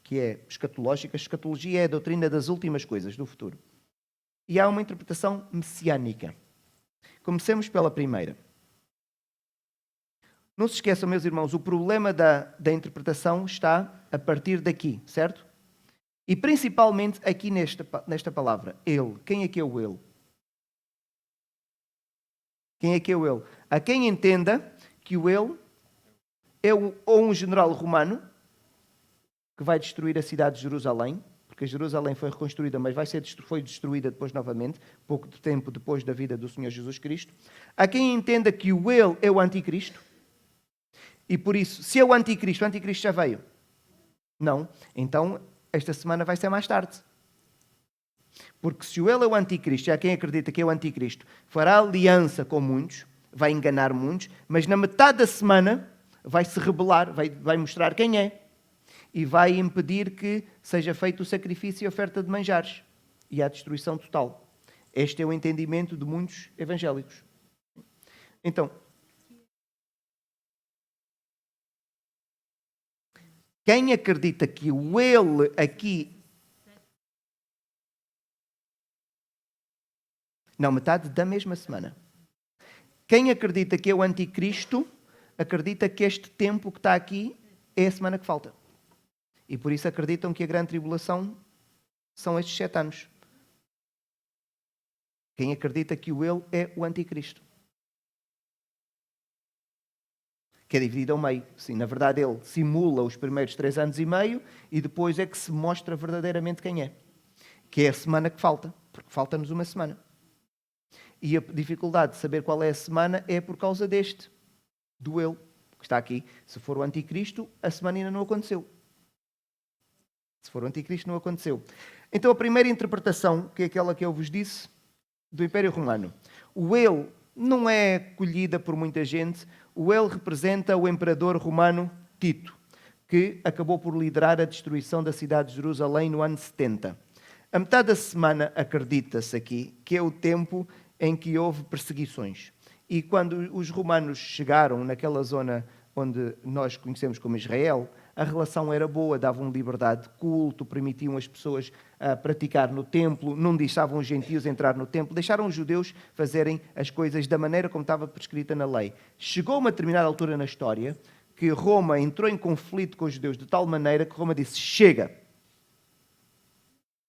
que é escatológica. A escatologia é a doutrina das últimas coisas, do futuro. E há uma interpretação messiânica. Comecemos pela primeira. Não se esqueçam, meus irmãos, o problema da interpretação está a partir daqui, certo? E principalmente aqui nesta palavra, ele. Quem é que é o ele? Quem é que é o ele? Há quem entenda que o ele é ou um general romano que vai destruir a cidade de Jerusalém, porque Jerusalém foi reconstruída, mas foi destruída depois novamente, pouco tempo depois da vida do Senhor Jesus Cristo. Há quem entenda que o ele é o anticristo, e por isso, se é o anticristo já veio. Não, então esta semana vai ser mais tarde. Porque se o ele é o anticristo, há quem acredita que é o anticristo, fará aliança com muitos, vai enganar muitos, mas na metade da semana vai se rebelar, vai mostrar quem é. E vai impedir que seja feito o sacrifício e a oferta de manjares. E a destruição total. Este é o entendimento de muitos evangélicos. Então, quem acredita que o ele aqui... Não, metade da mesma semana. Quem acredita que é o anticristo, acredita que este tempo que está aqui é a semana que falta. E por isso acreditam que a grande tribulação são estes 7 anos. Quem acredita que o ele é o anticristo. Que é dividido ao meio. Sim, na verdade ele simula os primeiros 3 anos e meio e depois é que se mostra verdadeiramente quem é. Que é a semana que falta. Porque falta-nos uma semana. E a dificuldade de saber qual é a semana é por causa do ele. Por que está aqui. Se for o anticristo, a semana ainda não aconteceu. Se for o anticristo, não aconteceu. Então a primeira interpretação, que é aquela que eu vos disse, do Império Romano. O ele não é colhida por muita gente. O ele representa o imperador romano Tito, que acabou por liderar a destruição da cidade de Jerusalém no ano 70. A metade da semana, acredita-se aqui, que é o tempo em que houve perseguições. E quando os romanos chegaram naquela zona onde nós conhecemos como Israel, a relação era boa, davam liberdade de culto, permitiam as pessoas praticar no templo, não deixavam os gentios entrar no templo, deixaram os judeus fazerem as coisas da maneira como estava prescrita na lei. Chegou a uma determinada altura na história que Roma entrou em conflito com os judeus de tal maneira que Roma disse, chega!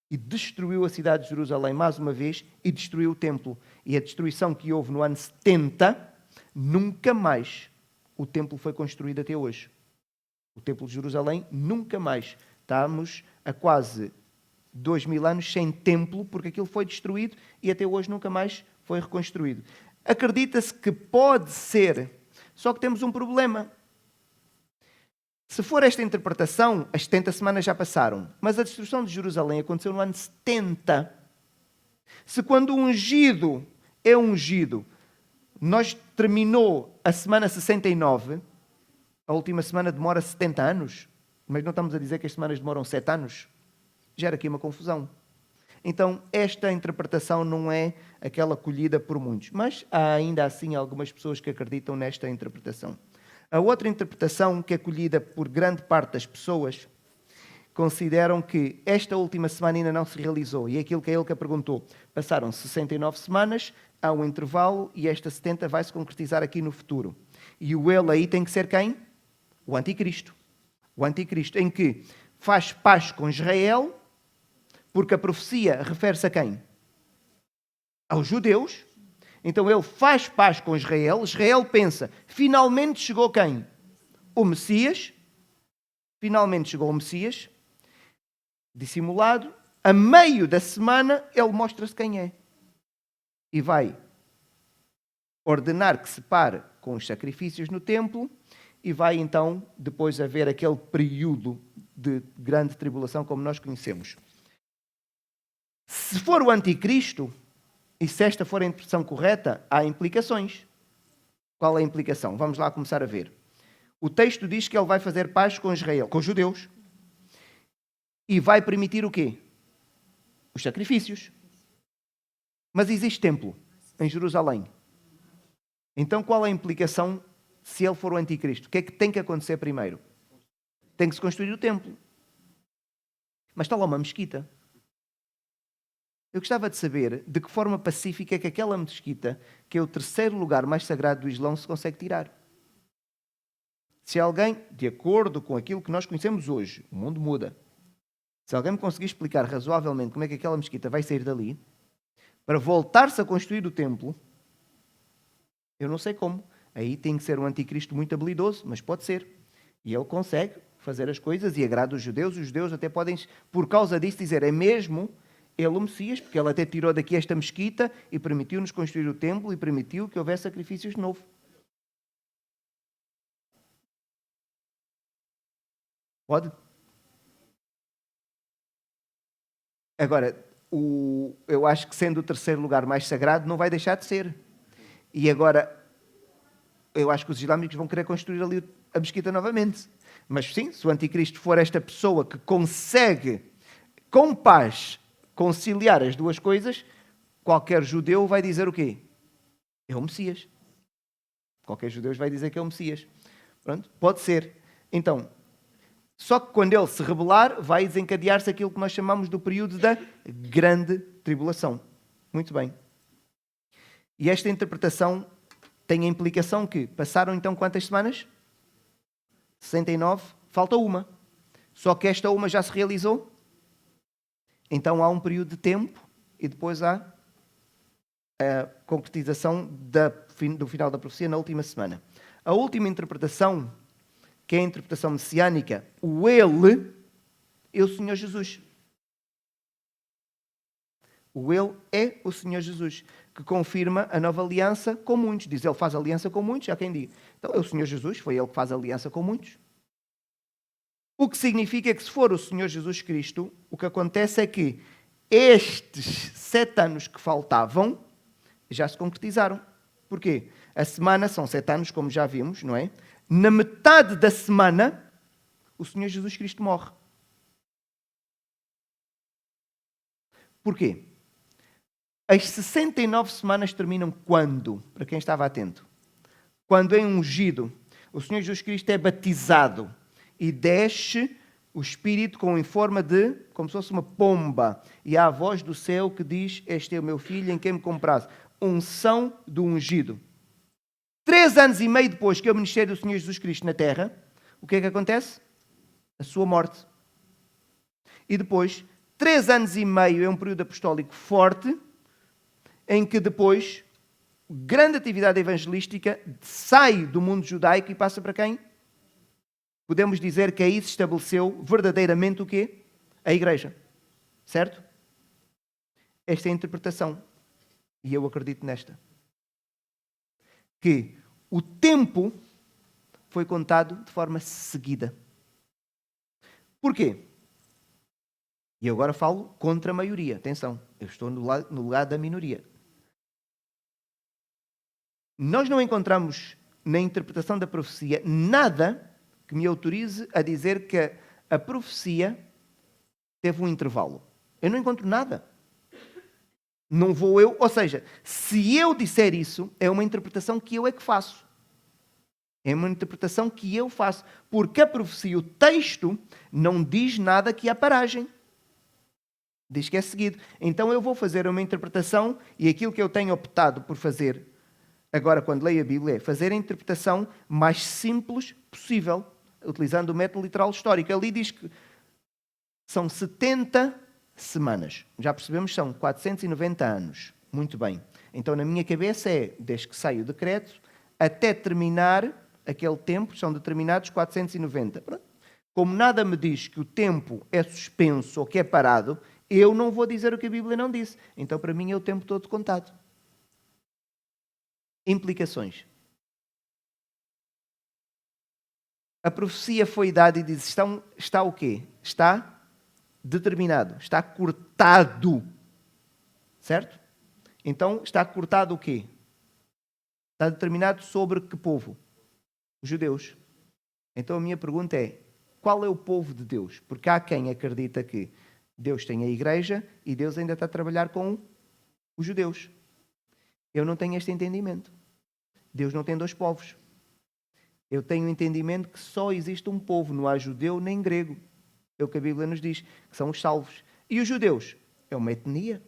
E destruiu a cidade de Jerusalém mais uma vez e destruiu o templo. E a destruição que houve no ano 70, nunca mais o templo foi construído até hoje. O templo de Jerusalém nunca mais. Estamos a quase 2000 anos sem templo, porque aquilo foi destruído e até hoje nunca mais foi reconstruído. Acredita-se que pode ser, só que temos um problema. Se for esta interpretação, as 70 semanas já passaram, mas a destruição de Jerusalém aconteceu no ano 70. Se quando o ungido é ungido, nós terminou a semana 69, a última semana demora 70 anos, mas não estamos a dizer que as semanas demoram 7 anos? Gera aqui uma confusão. Então, esta interpretação não é aquela colhida por muitos, mas há ainda assim algumas pessoas que acreditam nesta interpretação. A outra interpretação, que é colhida por grande parte das pessoas, consideram que esta última semana ainda não se realizou. E é aquilo que é ele que perguntou. Passaram 69 semanas, há um intervalo e esta 70 vai se concretizar aqui no futuro. E o ele aí tem que ser quem? O anticristo. O anticristo, em que faz paz com Israel, porque a profecia refere-se a quem? Aos judeus. Então ele faz paz com Israel. Israel pensa, finalmente chegou quem? O Messias. Finalmente chegou o Messias. Dissimulado. A meio da semana ele mostra-se quem é. E vai ordenar que se pare com os sacrifícios no templo e vai então depois haver aquele período de grande tribulação como nós conhecemos. Se for o anticristo, e se esta for a interpretação correta, há implicações. Qual é a implicação? Vamos lá começar a ver. O texto diz que ele vai fazer paz com Israel, com os judeus. E vai permitir o quê? Os sacrifícios. Mas existe templo em Jerusalém. Então qual é a implicação se ele for o anticristo? O que é que tem que acontecer primeiro? Tem que se construir o templo. Mas está lá uma mesquita. Eu gostava de saber de que forma pacífica é que aquela mesquita, que é o terceiro lugar mais sagrado do Islão, se consegue tirar. Se alguém, de acordo com aquilo que nós conhecemos hoje, o mundo muda, se alguém me conseguir explicar razoavelmente como é que aquela mesquita vai sair dali, para voltar-se a construir o templo, eu não sei como. Aí tem que ser um anticristo muito habilidoso, mas pode ser. E ele consegue fazer as coisas e agrada os judeus até podem, por causa disso, dizer, é mesmo ele o Messias, porque ele até tirou daqui esta mesquita e permitiu-nos construir o templo e permitiu que houvesse sacrifícios de novo. Pode? Agora, eu acho que sendo o terceiro lugar mais sagrado, não vai deixar de ser. E agora, eu acho que os islâmicos vão querer construir ali a mesquita novamente. Mas sim, se o anticristo for esta pessoa que consegue, com paz, conciliar as duas coisas, qualquer judeu vai dizer o quê? É o Messias. Qualquer judeu vai dizer que é o Messias. Pronto, pode ser. Então, só que quando ele se rebelar, vai desencadear-se aquilo que nós chamamos do período da grande tribulação. Muito bem. E esta interpretação tem a implicação que passaram então quantas semanas? 69, falta uma. Só que esta uma já se realizou. Então há um período de tempo e depois há a concretização do final da profecia na última semana. A última interpretação, que é a interpretação messiânica, o Ele é o Senhor Jesus. O Ele é o Senhor Jesus. que confirma a nova aliança com muitos. Diz, ele faz aliança com muitos, há quem diga. Então é o Senhor Jesus, foi ele que faz aliança com muitos. O que significa que se for o Senhor Jesus Cristo, o que acontece é que estes 7 anos que faltavam já se concretizaram. Porquê? A semana são 7 anos, como já vimos, não é? Na metade da semana, o Senhor Jesus Cristo morre. Porquê? As 69 semanas terminam quando? Para quem estava atento. Quando é ungido, o Senhor Jesus Cristo é batizado e desce o Espírito em forma de, como se fosse uma pomba, e há a voz do céu que diz, este é o meu filho em quem me compraste. Unção do ungido. 3 anos e meio depois que é o ministério do Senhor Jesus Cristo na terra, o que é que acontece? A sua morte. E depois, 3 anos e meio é um período apostólico forte, em que depois, grande atividade evangelística sai do mundo judaico e passa para quem? Podemos dizer que aí se estabeleceu verdadeiramente o quê? A igreja. Certo? Esta é a interpretação. E eu acredito nesta. Que o tempo foi contado de forma seguida. Porquê? E eu agora falo contra a maioria. Atenção, eu estou no lugar da minoria. Nós não encontramos na interpretação da profecia nada que me autorize a dizer que a profecia teve um intervalo. Eu não encontro nada. Não vou eu, ou seja, se eu disser isso, é uma interpretação que eu é que faço. É uma interpretação que eu faço. Porque a profecia, o texto, não diz nada que há paragem. Diz que é seguido. Então eu vou fazer uma interpretação e aquilo que eu tenho optado por fazer agora, quando leio a Bíblia, é fazer a interpretação mais simples possível, utilizando o método literal histórico. Ali diz que são 70 semanas. Já percebemos que são 490 anos. Muito bem. Então, na minha cabeça é, desde que sai o decreto, até terminar aquele tempo, são determinados 490. Pronto. Como nada me diz que o tempo é suspenso ou que é parado, eu não vou dizer o que a Bíblia não disse. Então, para mim, é o tempo todo contado. Implicações. A profecia foi dada e diz, está o quê? Está determinado, está cortado. Certo? Então, está cortado o quê? Está determinado sobre que povo? Os judeus. Então, a minha pergunta é, qual é o povo de Deus? Porque há quem acredita que Deus tem a igreja e Deus ainda está a trabalhar com os judeus. Eu não tenho este entendimento. Deus não tem 2 povos. Eu tenho o entendimento que só existe um povo, não há judeu nem grego. É o que a Bíblia nos diz, que são os salvos. E os judeus? É uma etnia.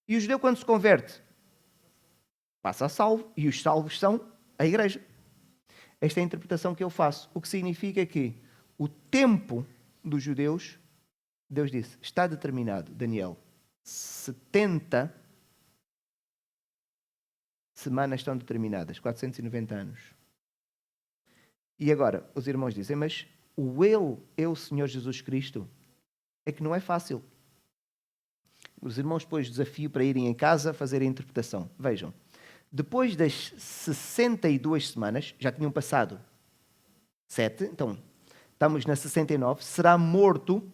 E o judeu, quando se converte, passa a salvo. E os salvos são a igreja. Esta é a interpretação que eu faço. O que significa que o tempo dos judeus, Deus disse, está determinado, Daniel, 70 semanas estão determinadas, 490 anos. E agora, os irmãos dizem, mas o eu, Senhor Jesus Cristo, é que não é fácil. Os irmãos depois desafio para irem em casa fazer a interpretação. Vejam, depois das 62 semanas, já tinham passado 7, então estamos na 69, será morto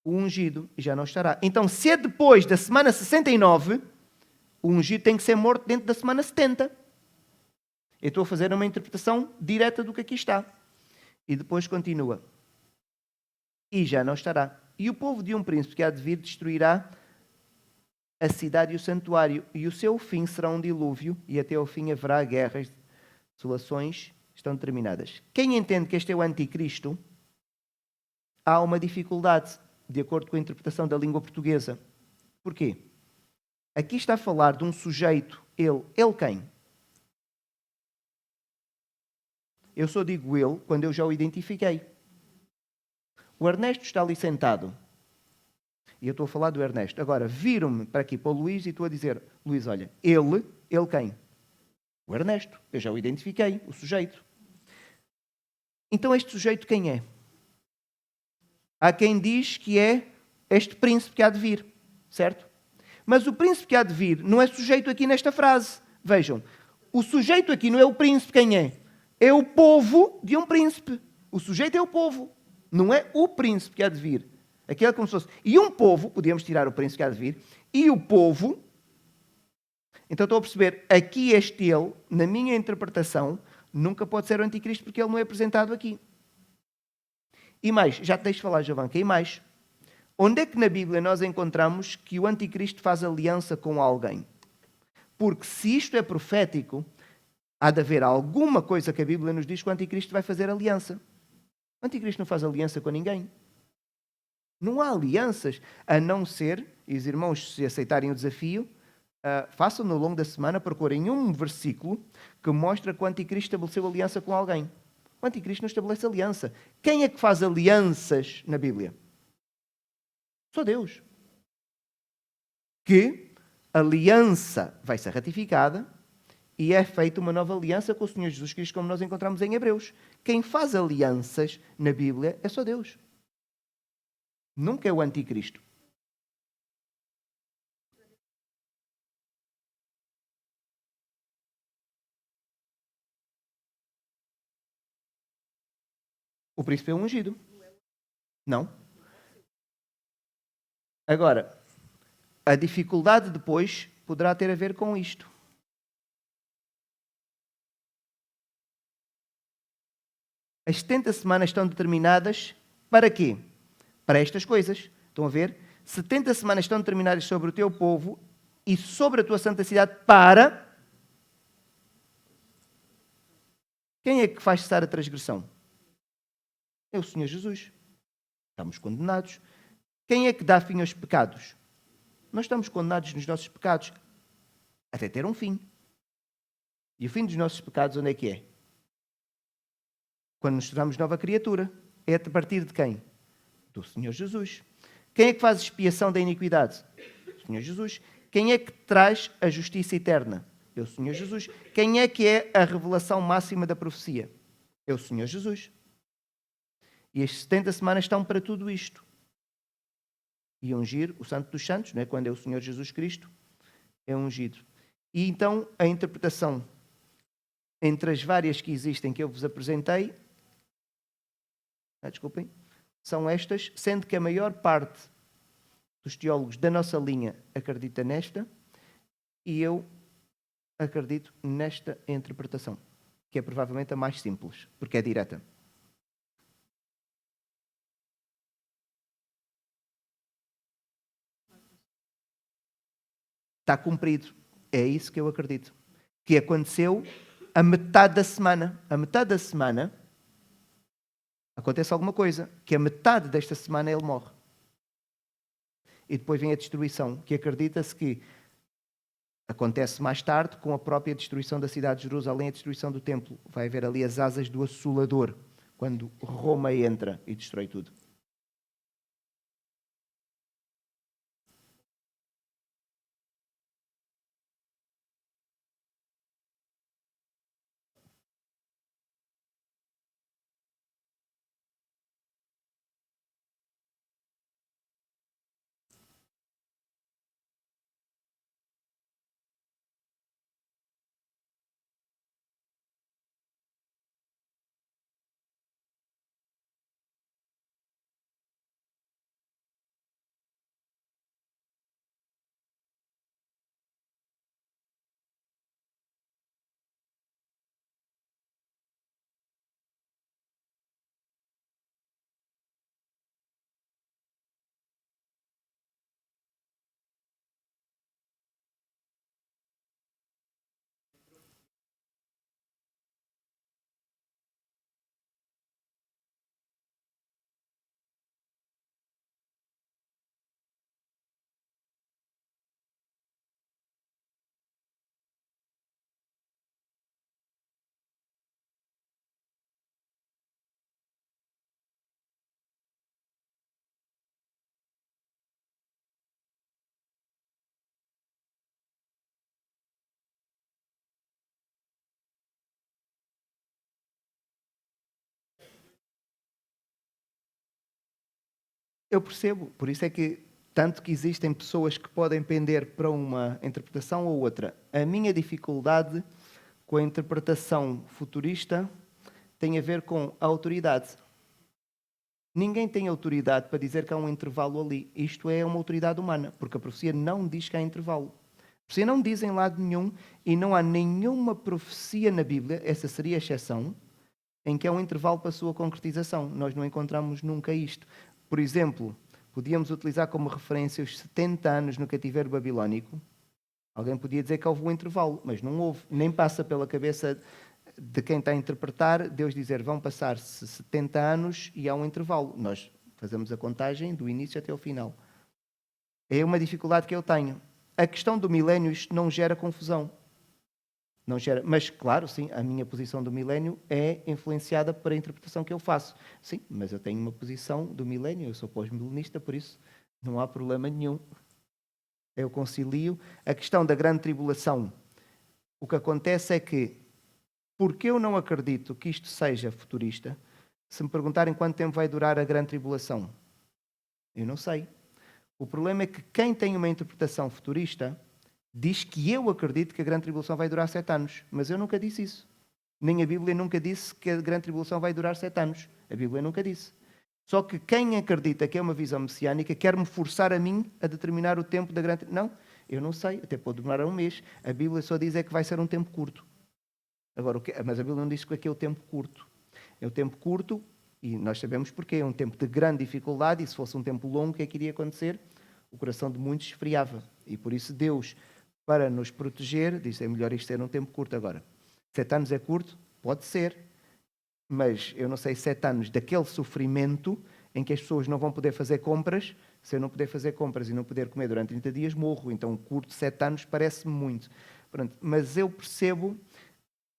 o ungido e já não estará. Então, se é depois da semana 69, o ungido tem que ser morto dentro da semana 70. Eu estou a fazer uma interpretação direta do que aqui está. E depois continua. E já não estará. E o povo de um príncipe que há de vir destruirá a cidade e o santuário. E o seu fim será um dilúvio. E até ao fim haverá guerras. Desolações estão determinadas. Quem entende que este é o anticristo, há uma dificuldade, de acordo com a interpretação da língua portuguesa. Porquê? Aqui está a falar de um sujeito, ele quem? Eu só digo ele quando eu já o identifiquei. O Ernesto está ali sentado. E eu estou a falar do Ernesto. Agora, viro-me para aqui para o Luís e estou a dizer, Luís, olha, ele quem? O Ernesto. Eu já o identifiquei, o sujeito. Então este sujeito quem é? Há quem diz que é este príncipe que há de vir, certo? Mas o príncipe que há de vir não é sujeito aqui nesta frase. Vejam, o sujeito aqui não é o príncipe, quem é? É o povo de um príncipe. O sujeito é o povo, não é o príncipe que há de vir. Aqui é como se fosse. E um povo, podíamos tirar o príncipe que há de vir, e o povo. Então estou a perceber, aqui este ele, na minha interpretação, nunca pode ser o anticristo porque ele não é apresentado aqui. E mais, já te deixo falar, Giovanca, e mais. Onde é que na Bíblia nós encontramos que o anticristo faz aliança com alguém? Porque se isto é profético, há de haver alguma coisa que a Bíblia nos diz que o anticristo vai fazer aliança. O anticristo não faz aliança com ninguém. Não há alianças, a não ser, e os irmãos, se aceitarem o desafio, façam no longo da semana, procurem um versículo que mostra que o anticristo estabeleceu aliança com alguém. O anticristo não estabelece aliança. Quem é que faz alianças na Bíblia? Só Deus. Que a aliança vai ser ratificada e é feita uma nova aliança com o Senhor Jesus Cristo, como nós encontramos em Hebreus. Quem faz alianças na Bíblia é só Deus. Nunca é o anticristo. O príncipe é um ungido. Não. Agora, a dificuldade depois poderá ter a ver com isto. As 70 semanas estão determinadas para quê? Para estas coisas. Estão a ver? 70 semanas estão determinadas sobre o teu povo e sobre a tua santa cidade para... Quem é que faz cessar a transgressão? É o Senhor Jesus. Estamos condenados. Quem é que dá fim aos pecados? Nós estamos condenados nos nossos pecados até ter um fim. E o fim dos nossos pecados onde é que é? Quando nos tornamos nova criatura. É a partir de quem? Do Senhor Jesus. Quem é que faz expiação da iniquidade? O Senhor Jesus. Quem é que traz a justiça eterna? É o Senhor Jesus. Quem é que é a revelação máxima da profecia? É o Senhor Jesus. E as 70 semanas estão para tudo isto. E ungir o Santo dos Santos, não é? Quando é o Senhor Jesus Cristo, é ungido. E então a interpretação entre as várias que existem que eu vos apresentei, desculpem, são estas, sendo que a maior parte dos teólogos da nossa linha acredita nesta, e eu acredito nesta interpretação, que é provavelmente a mais simples, porque é direta. Está cumprido. É isso que eu acredito. Que aconteceu a metade da semana. A metade da semana acontece alguma coisa, que a metade desta semana ele morre. E depois vem a destruição, que acredita-se que acontece mais tarde com a própria destruição da cidade de Jerusalém, a destruição do templo. Vai haver ali as asas do Assolador, quando Roma entra e destrói tudo. Eu percebo, por isso é que Tanto que existem pessoas que podem pender para uma interpretação ou outra. A minha dificuldade com a interpretação futurista tem a ver com a autoridade. Ninguém tem autoridade para dizer que há um intervalo ali. Isto é uma autoridade humana, porque a profecia não diz que há intervalo. A profecia não diz em lado nenhum, e não há nenhuma profecia na Bíblia, essa seria a exceção, em que há um intervalo para a sua concretização. Nós não encontramos nunca isto. Por exemplo, podíamos utilizar como referência os 70 anos no cativeiro babilónico. Alguém podia dizer que houve um intervalo, mas não houve. Nem passa pela cabeça de quem está a interpretar, Deus dizer, vão passar-se 70 anos e há um intervalo. Nós fazemos a contagem do início até o final. É uma dificuldade que eu tenho. A questão do milénio, isto não gera confusão. Não gera, mas, claro, sim, a minha posição do milénio é influenciada por a interpretação que eu faço. Sim, mas eu tenho uma posição do milénio, eu sou pós-milenista, por isso não há problema nenhum. Eu concilio. A questão da grande tribulação, o que acontece é que, porque eu não acredito que isto seja futurista, se me perguntarem quanto tempo vai durar a grande tribulação, eu não sei. O problema é que quem tem uma interpretação futurista diz que eu acredito que a grande tribulação vai durar 7 anos, mas eu nunca disse isso. Nem a Bíblia nunca disse que a grande tribulação vai durar 7 anos. A Bíblia nunca disse. Só que quem acredita que é uma visão messiânica quer-me forçar a mim a determinar o tempo da grande... Não, eu não sei, até pode demorar um mês. A Bíblia só diz é que vai ser um tempo curto. Agora, mas a Bíblia não diz que é o tempo curto. É o tempo curto, e nós sabemos porquê, é um tempo de grande dificuldade, e se fosse um tempo longo, o que é que iria acontecer? O coração de muitos esfriava. E por isso Deus, para nos proteger, diz, é melhor isto ser um tempo curto agora. 7 anos é curto? Pode ser. Mas eu não sei, 7 anos daquele sofrimento em que as pessoas não vão poder fazer compras. Se eu não puder fazer compras e não poder comer durante 30 dias, morro. Então, curto, 7 anos parece-me muito. Pronto. Mas eu percebo,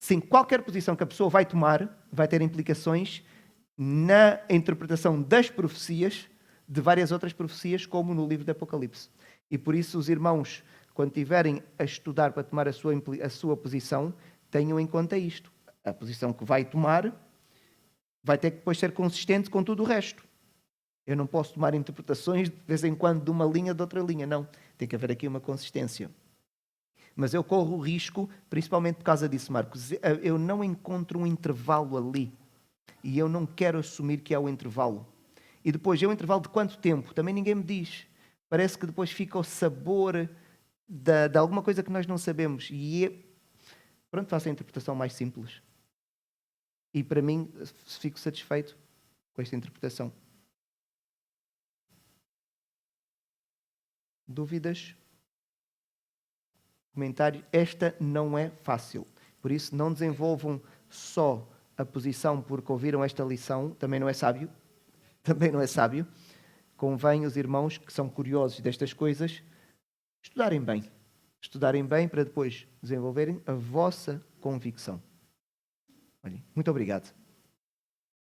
sim, qualquer posição que a pessoa vai tomar vai ter implicações na interpretação das profecias, de várias outras profecias, como no livro de Apocalipse. E por isso os irmãos, quando estiverem a estudar para tomar a sua posição, tenham em conta isto. A posição que vai tomar vai ter que depois ser consistente com tudo o resto. Eu não posso tomar interpretações de vez em quando de uma linha de outra linha, não. Tem que haver aqui uma consistência. Mas eu corro o risco, principalmente por causa disso, Marcos, eu não encontro um intervalo ali. E eu não quero assumir que há o intervalo. E depois, é um intervalo de quanto tempo? Também ninguém me diz. Parece que depois fica o sabor de alguma coisa que nós não sabemos. Pronto, faço a interpretação mais simples. E para mim, fico satisfeito com esta interpretação. Dúvidas? Comentário? Esta não é fácil. Por isso, não desenvolvam só a posição porque ouviram esta lição. Também não é sábio. Também não é sábio. Convém os irmãos que são curiosos destas coisas estudarem bem. Estudarem bem para depois desenvolverem a vossa convicção. Olhem, muito obrigado.